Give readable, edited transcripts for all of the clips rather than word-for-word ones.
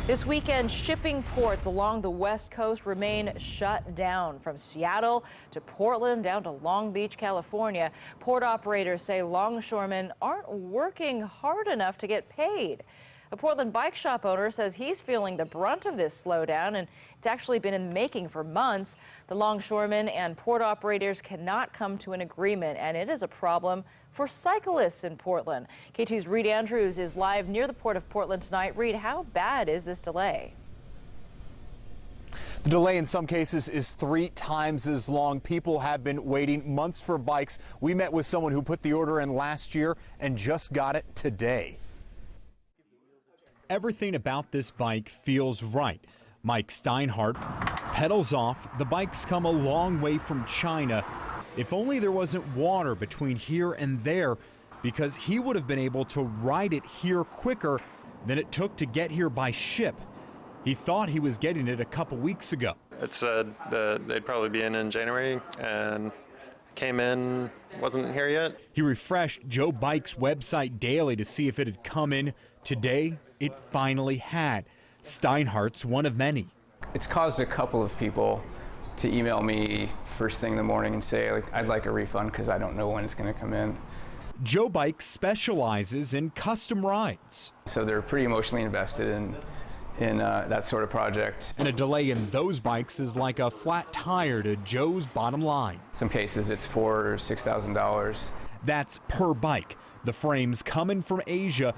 This weekend, shipping ports along the West Coast remain shut down. From Seattle to Portland down to Long Beach, California. Port operators say longshoremen aren't working hard enough to get paid. A Portland bike shop owner says he's feeling the brunt of this slowdown, and it's actually been in the making for months. The longshoremen and port operators cannot come to an agreement, and it is a problem for cyclists in Portland. KT's Reed Andrews is live near the Port of Portland tonight. Reed, how bad is this delay? The delay in some cases is 3 times as long. People have been waiting months for bikes. We met with someone who put the order in last year and just got it today. Everything about this bike feels right. Mike Steinhardt pedals off. The bike's come a long way from China. If only there wasn't water between here and there, because he would have been able to ride it here quicker than it took to get here by ship. He thought he was getting it a couple weeks ago. It said that they'd probably be in January, and came in, wasn't here yet. He refreshed Joe Bike's website daily to see if it had come in. Today, it finally had. Steinhardt's one of many. It's caused a couple of people to email me first thing in the morning and say, I'd like a refund because I don't know when it's going to come in. Joe Bike specializes in custom rides. So they're pretty emotionally invested in that sort of project. And a delay in those bikes is like a flat tire to Joe's bottom line. Some cases it's $4,000 or $6,000. That's per bike. The frame's coming from Asia.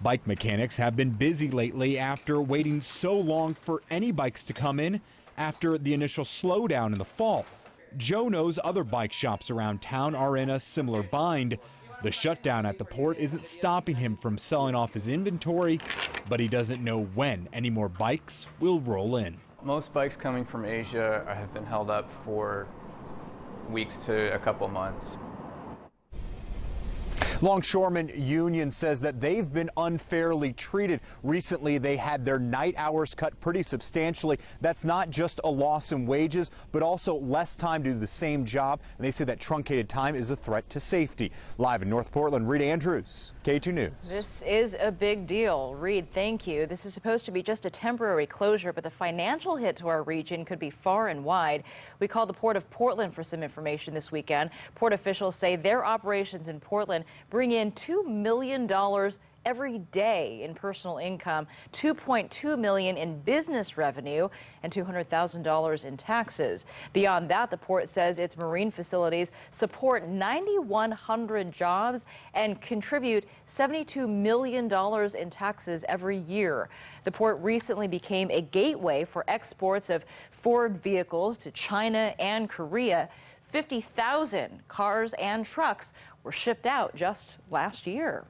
Bike mechanics have been busy lately after waiting so long for any bikes to come in after the initial slowdown in the fall. Joe knows other bike shops around town are in a similar bind. The shutdown at the port isn't stopping him from selling off his inventory, but he doesn't know when any more bikes will roll in. Most bikes coming from Asia have been held up for weeks to a couple months. Longshoremen Union says that they've been unfairly treated. Recently, they had their night hours cut pretty substantially. That's not just a loss in wages, but also less time to do the same job. And they say that truncated time is a threat to safety. Live in North Portland, Reed Andrews, K2 News. This is a big deal. Reed, thank you. This is supposed to be just a temporary closure, but the financial hit to our region could be far and wide. We called the Port of Portland for some information this weekend. Port officials say their operations in Portland bring in $2 million every day in personal income, $2.2 million in business revenue, and $200,000 in taxes. Beyond that, the port says its marine facilities support 9,100 jobs and contribute $72 million in taxes every year. The port recently became a gateway for exports of Ford vehicles to China and Korea. 50,000 cars and trucks were shipped out just last year.